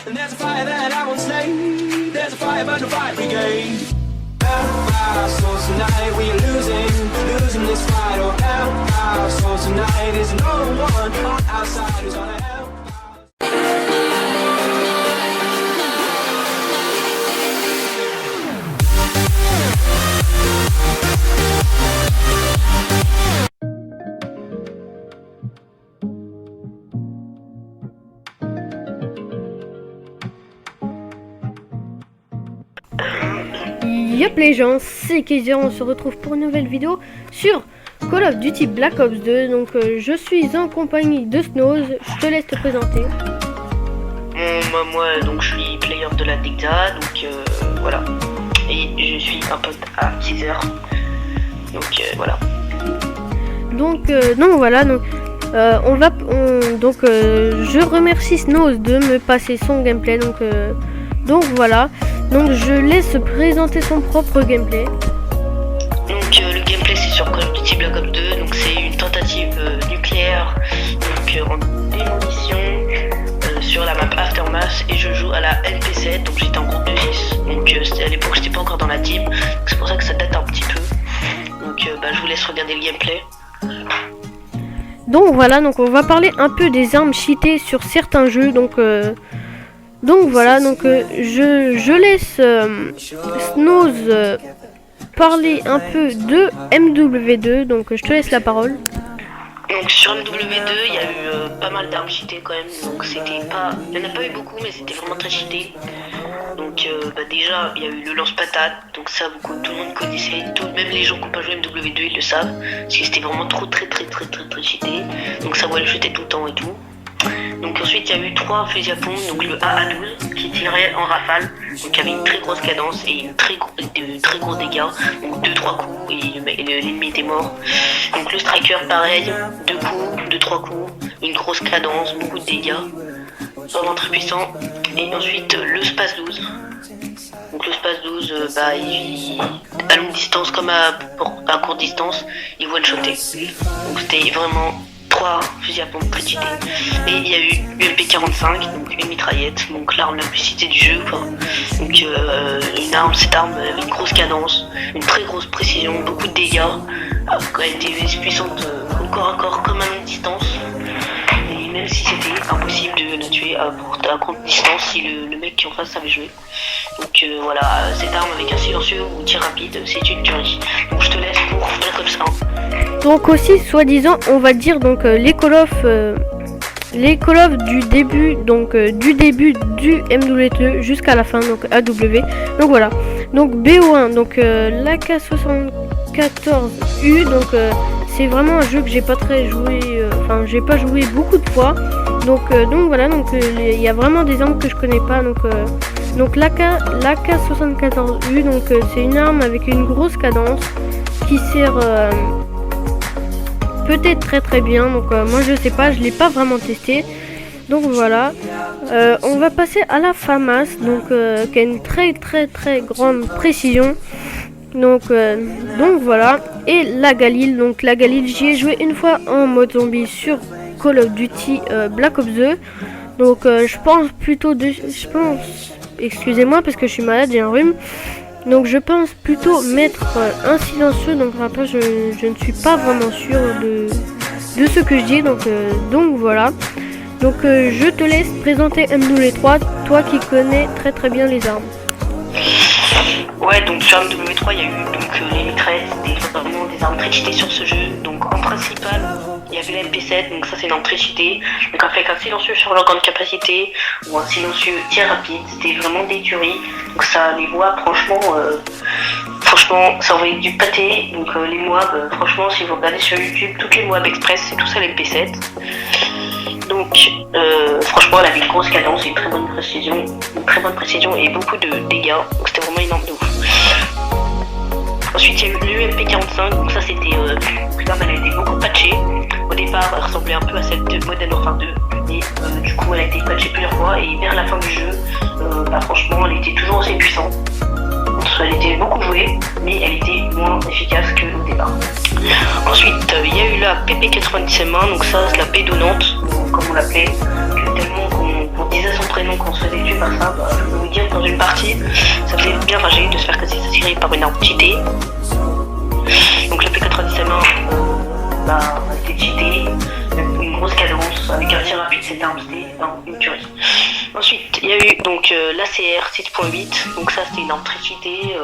And there's a fire that I won't slay. There's a fire but no fire brigade. Help our souls tonight, we are losing this fight. Oh, help our souls tonight, there's no one on our side who's gonna help. Yep les gens, c'est Kaiser, on se retrouve pour une nouvelle vidéo sur Call of Duty Black Ops 2. Donc je suis en compagnie de Snows, je te laisse te présenter. Moi donc je suis player de la Dexa, donc voilà. Et je suis un pote à Kaiser. Donc voilà. Donc je remercie Snows de me passer son gameplay. Donc voilà. Donc je laisse présenter son propre gameplay. Donc le gameplay c'est sur Call of Duty Black Ops 2, donc c'est une tentative nucléaire donc en démolition sur la map Aftermath, et je joue à la LP7, donc j'étais en groupe de 6, donc à l'époque j'étais pas encore dans la team, donc c'est pour ça que ça date un petit peu. Donc je vous laisse regarder le gameplay. Donc voilà, donc on va parler un peu des armes cheatées sur certains jeux. Donc voilà, je laisse Snows parler un peu de MW2, donc je te laisse la parole. Donc sur MW2 il y a eu pas mal d'armes cheatées quand même, donc c'était pas, il n'y en a pas eu beaucoup mais c'était vraiment très cheaté. Donc déjà il y a eu le lance-patate, donc ça tout le monde connaissait, même les gens qui n'ont pas joué MW2 ils le savent, parce que c'était vraiment très cheaté, donc ça one-shotait tout le temps et tout. Donc ensuite il y a eu 3 fusils à pompe, donc le AA12 qui tirait en rafale, donc avait une très grosse cadence et de très gros dégâts, donc 2-3 coups et l'ennemi était mort. Donc le striker pareil, 2 coups, 2-3 coups, une grosse cadence, beaucoup de dégâts, vraiment très puissant. Et ensuite le Space 12. Donc le Space 12, à longue distance comme à courte distance, il one-shotait. Donc c'était vraiment 3 fusils à pompe très cheatés. Et il y a eu UMP45, donc une mitraillette, donc l'arme la plus citée du jeu quoi. Donc cette arme avait une grosse cadence, une très grosse précision, beaucoup de dégâts, elle était puissante au corps à corps comme à longue distance. Et même si c'était impossible de la tuer à courte distance si le mec qui en face savait jouer. Donc voilà, cette arme avec un silencieux ou tir rapide, c'est une tuerie. Donc je te laisse pour Black Ops 1. Donc aussi, soi-disant, on va dire donc les Call of du début, du début du MW2 jusqu'à la fin, donc AW. Donc voilà. Donc BO1, donc l'AK74U, donc c'est vraiment un jeu que j'ai pas très joué, j'ai pas joué beaucoup de fois. Donc voilà, il y a vraiment des armes que je connais pas. Donc l'AK74U, donc c'est une arme avec une grosse cadence qui sert peut-être très bien. Donc moi je sais pas, je l'ai pas vraiment testé. Donc voilà, on va passer à la FAMAS, qui a une très grande précision. Donc voilà, et la Galil. Donc la Galil, j'y ai joué une fois en mode zombie sur Call of Duty Black Ops 2. Donc excusez-moi parce que je suis malade, j'ai un rhume. Donc je pense plutôt mettre un silencieux. Donc après je ne suis pas vraiment sûr de ce que je dis. Donc voilà. Donc je te laisse présenter MW3, toi qui connais très bien les armes. Ouais, donc sur MW3 il y a eu les mitraillettes, c'était vraiment des armes très cheatées sur ce jeu. Donc en principal il y avait la MP7, donc ça c'est une arme très cheatée, donc avec un silencieux sur leur grande capacité ou un silencieux tir rapide, c'était vraiment des tueries. Donc ça, les mois franchement ça envoyait du pâté. Donc les mois, franchement si vous regardez sur YouTube, toutes les mois Express c'est tout ça la MP7. Donc franchement elle avait une grosse cadence et une très bonne précision et beaucoup de dégâts, donc c'était vraiment une arme de ouf. Ensuite il y a eu l'UMP45, donc ça c'était l'arme, elle a été beaucoup patchée. Au départ elle ressemblait un peu à celle de Modern Warfare 2 et du coup elle a été patchée plusieurs fois, et vers la fin du jeu franchement elle était toujours aussi puissante. Elle était beaucoup jouée mais elle était moins efficace que au départ. Ensuite il y a eu la PP97M1, donc ça c'est la bédonnante comme on l'appelait, tellement qu'on disait son prénom quand on se faisait tuer par aussi. Ça faisait bien rager de se faire casser sa série par une arme cheatée. Donc le P97 c'était cheaté, une grosse cadence avec un tir rapide, cette arme c'était une tuerie. Ensuite il y a eu donc l'ACR 6.8, donc ça c'était une arme très cheatée,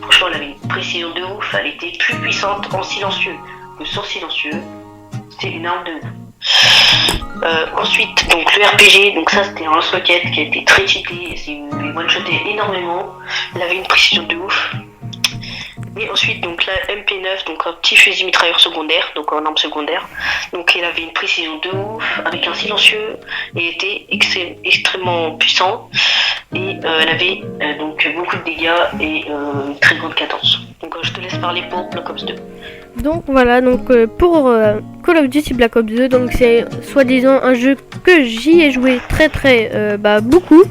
franchement elle avait une précision de ouf, elle était plus puissante en silencieux que sans silencieux, c'était une arme de ouf. Ensuite donc le RPG, donc ça c'était un lance-roquette qui a été très cheaté, il one-shotait énormément, elle avait une précision de ouf. Et ensuite donc la MP9, donc un petit fusil mitrailleur secondaire, donc en arme secondaire. Donc elle avait une précision de ouf, avec un silencieux, et était extrêmement puissant. Et elle avait donc beaucoup de dégâts et une très grande cadence. Donc je te laisse parler pour Black Ops 2. Donc voilà, donc pour Call of Duty Black Ops 2, donc c'est soi-disant un jeu que j'y ai joué très beaucoup.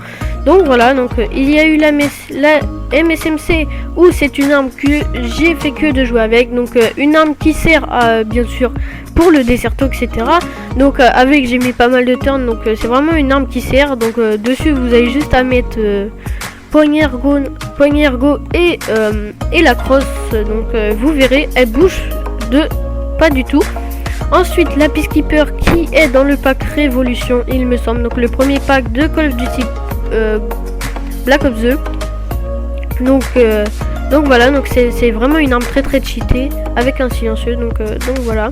Donc voilà, donc il y a eu la MSMC où c'est une arme que j'ai fait que de jouer avec, donc une arme qui sert bien sûr pour le Desserto, etc. Donc avec j'ai mis pas mal de turns, donc c'est vraiment une arme qui sert. Donc dessus vous avez juste à mettre poignée ergo et la crosse, donc vous verrez elle bouge de pas du tout. Ensuite la Peacekeeper qui est dans le pack Révolution il me semble, donc le premier pack de Call of Duty Black Ops 2. Donc voilà, donc c'est vraiment une arme très cheatée avec un silencieux, donc voilà.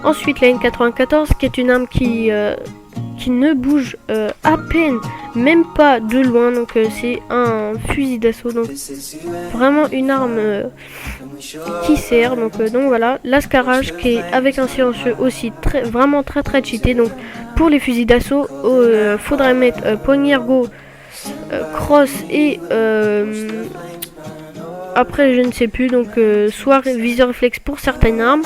Ensuite la N94 qui est une arme qui ne bouge à peine, même pas de loin, donc c'est un fusil d'assaut, donc vraiment une arme qui sert, donc voilà. L'Ascarage qui est avec un silencieux aussi vraiment très cheaté, donc pour les fusils d'assaut faudrait mettre poignée ergo, cross et après je ne sais plus, donc soit viseur réflexe pour certaines armes.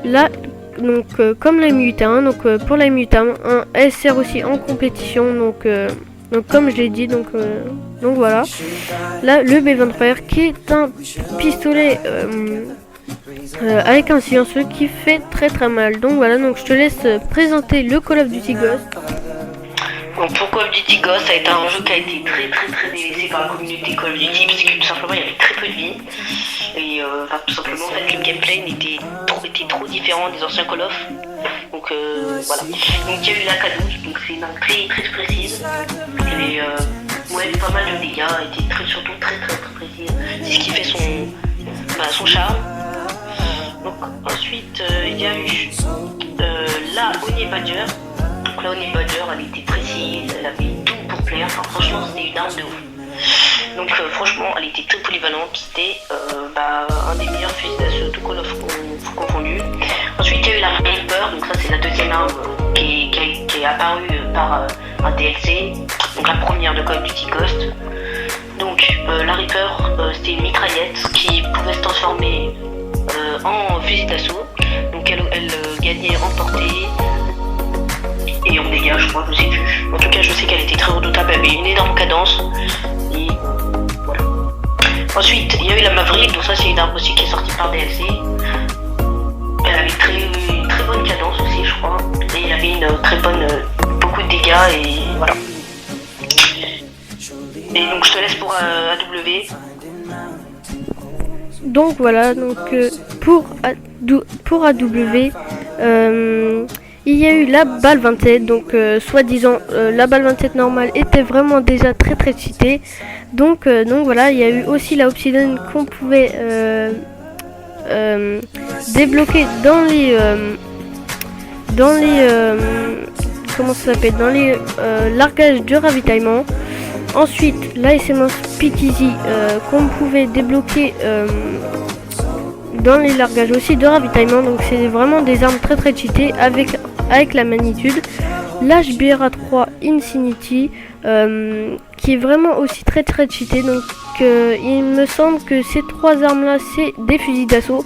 Là donc comme la M81, donc pour la M81 elle sert aussi en compétition, donc comme je l'ai dit, donc voilà. Là le B23R qui est un pistolet avec un silencieux qui fait très mal. Donc voilà, donc je te laisse présenter le Call of Duty Ghost. Donc pour Call of Duty Ghost, ça a été un jeu qui a été très délaissé par la communauté Call of Duty, parce que tout simplement il y avait très peu de vie. Et tout simplement en fait, le gameplay était trop différent des anciens Call of. Donc voilà. Donc il y a eu la K12, donc c'est une arme très précise. Et pas mal de dégâts, elle était surtout très précise. C'est ce qui fait son charme. Donc ensuite il y a eu la Honey Badger. Donc la Honey Badger, elle était précise, elle avait tout pour plaire, enfin franchement c'était une arme de ouf. Donc franchement elle était très polyvalente, c'était un des meilleurs fusils d'assaut de Call of confondu. Ensuite il y a eu la Reaper, donc ça c'est la deuxième arme qui est apparue par un DLC, donc la première de Call of Duty Ghost. Donc la Reaper c'était une mitraillette qui pouvait se transformer en fusil d'assaut, donc elle gagnait en portée et en dégâts, je crois, je sais plus. En tout cas, je sais qu'elle était très redoutable, elle avait une énorme cadence. Et voilà. Ensuite, il y a eu la Maverick, donc ça c'est une arme aussi qui est sortie par DLC. Elle avait une très bonne cadence aussi, je crois. Et elle avait une très bonne, beaucoup de dégâts et voilà. Et donc je te laisse pour AW. Donc voilà, donc pour AW, il y a eu la balle 27, donc soi-disant la balle 27 normale était vraiment déjà très cheatée. Donc voilà, il y a eu aussi la Obsidian qu'on pouvait débloquer dans les comment ça s'appelle, dans les largages de ravitaillement. Ensuite la SMS Speakeasy qu'on pouvait débloquer dans les largages aussi de ravitaillement, donc c'est vraiment des armes très cheatées avec la magnitude. L'HBRA3 Infinity qui est vraiment aussi très cheaté, donc il me semble que ces trois armes là c'est des fusils d'assaut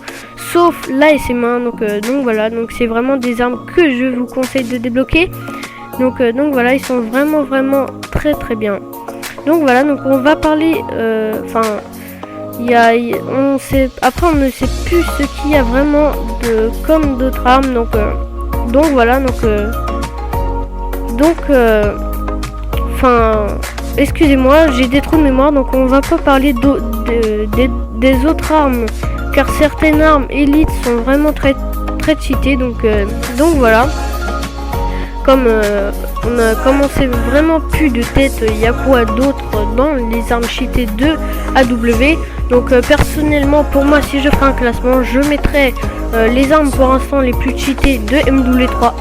sauf la SM1, donc voilà, donc c'est vraiment des armes que je vous conseille de débloquer, donc voilà, ils sont vraiment très bien. Donc voilà, donc on va parler après on ne sait plus ce qu'il y a vraiment comme d'autres armes, donc voilà, excusez-moi, j'ai des trous de mémoire, donc on va pas parler des autres armes, car certaines armes élites sont vraiment très cheatées, donc voilà. Comme on a commencé vraiment plus de tête, il y a quoi d'autre dans les armes cheatées de AW. Donc personnellement, pour moi, si je ferais un classement, je mettrais les armes pour l'instant les plus cheatées de MW3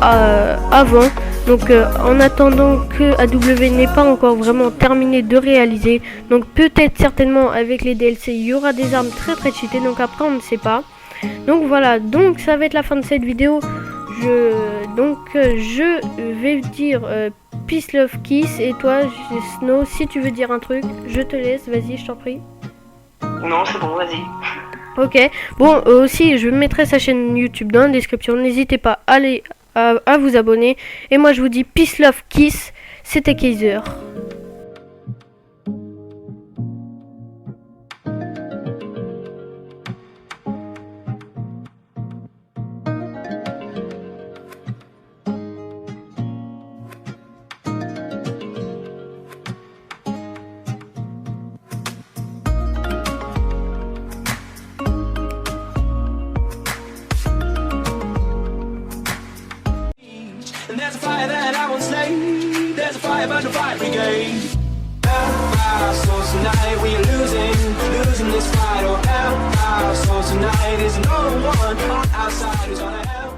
avant. Donc en attendant que AW n'ait pas encore vraiment terminé de réaliser. Donc peut-être certainement avec les DLC, il y aura des armes très cheatées. Donc après on ne sait pas. Donc voilà, donc ça va être la fin de cette vidéo. Je vais dire Peace Love Kiss, et toi Snow, si tu veux dire un truc, je te laisse, vas-y, je t'en prie. Non, c'est bon, vas-y. Ok, bon, aussi je mettrai sa chaîne YouTube dans la description, n'hésitez pas à aller à vous abonner, et moi je vous dis Peace Love Kiss, c'était Kaiser. And there's a fire that I won't slay. There's a fire burning the fire brigade. Our souls tonight, we are losing this fight. Oh, help our souls tonight. There's no one on our side who's gonna help.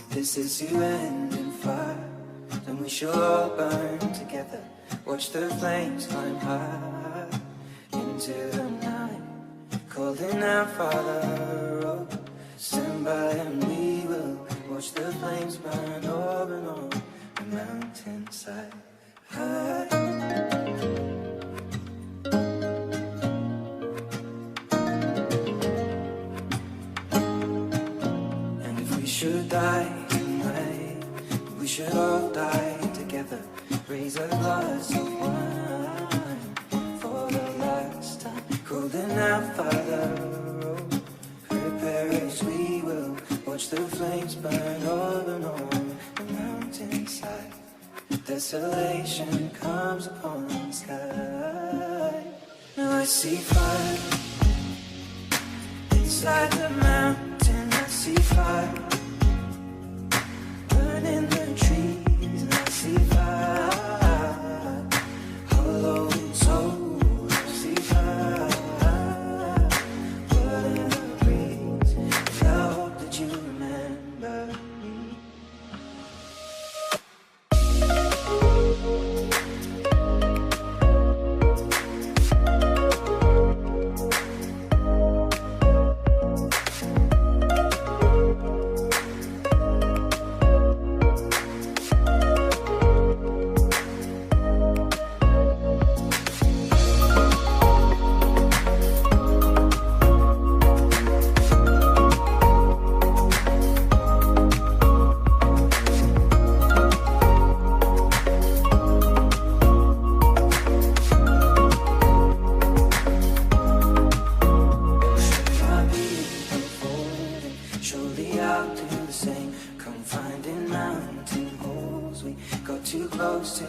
This is the end in fire, and we shall all burn together. Watch the flames climb high into the night, calling out, Father, oh, stand by and we will watch the flames burn over and on the mountainside. High. And if we should die tonight, we should all die together. Raise a glass of wine for the last time, calling out, Father, oh, prepare as we will watch the flames burn over and on the mountainside. Desolation comes upon the sky. Now I see fire inside the mountain. I see fire burning the trees, and I see fire hollow souls. I see fire burning the breeze. And I hope that you remember me.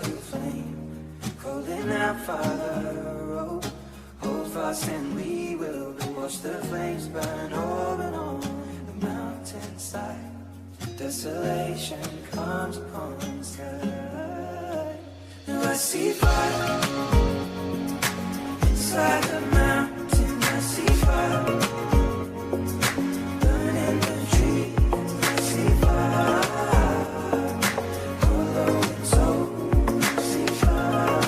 the flame, calling out, Father, oh, hold fast and we will watch the flames burn over on the mountainside. Desolation comes upon the sky. Now I see fire inside the mountain. I see fire burning the trees. I see fire hollow and soul. I see fire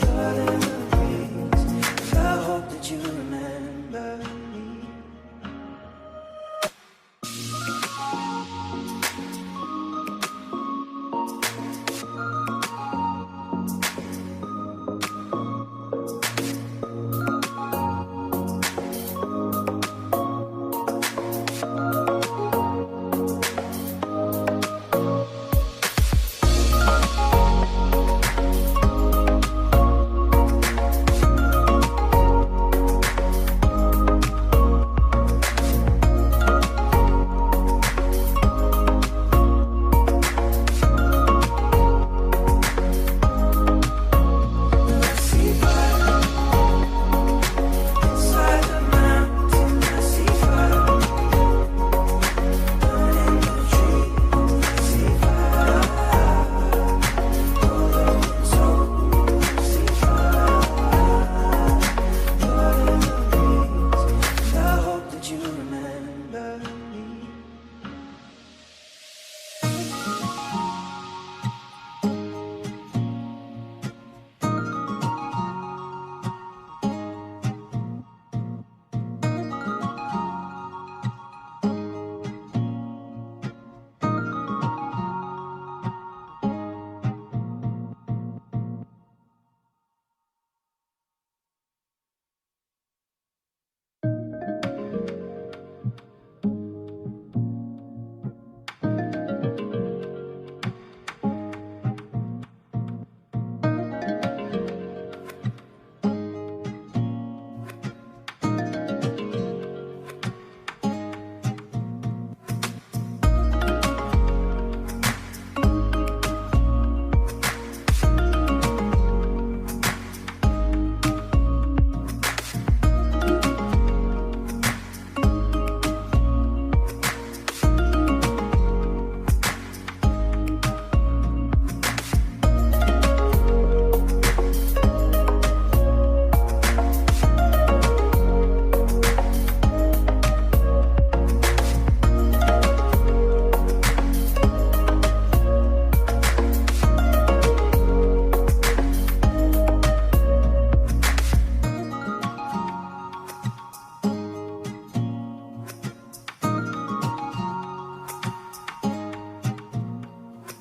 blood in the breeze. I hope that you remember me.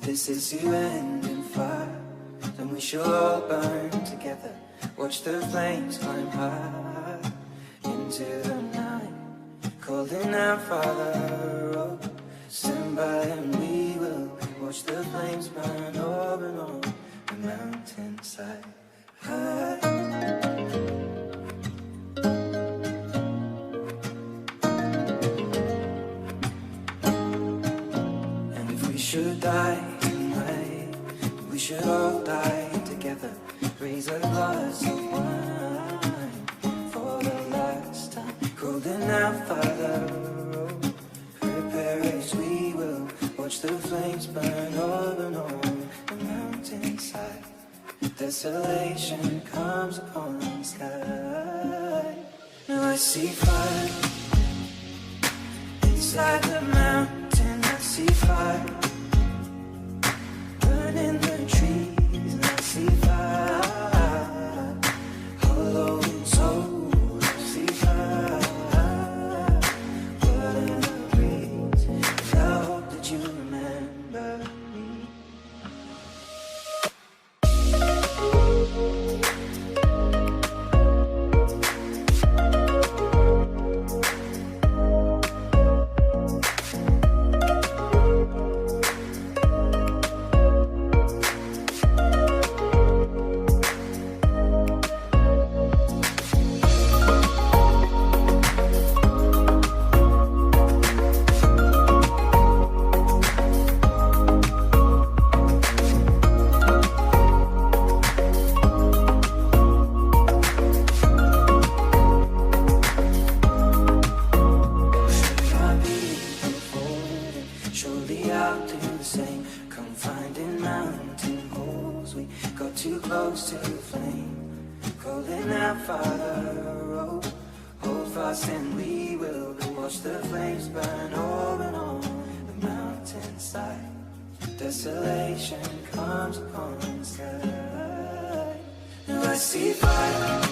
This is the end in fire, then we shall all burn together. Watch the flames climb high into the night, calling out, Father, oh, stand by and we will watch the flames burn over and on the mountainside. And if we should die tonight, we should all die together. Raise a glass of wine for the last time, calling out, Father, oh, prepare as we will watch the flames burn over and on the mountainside. Desolation comes upon the sky. Now I see fire inside the mountain. I see fire burning the trees. And I see fire hollow and soul. I see fire blood in the breeze. I hope that you remember me. mountain holes. We got too close to the flame, calling out, Father, oh, hold fast and we will go watch the flames burn open on the mountainside. Desolation comes upon the sky. Now I see fire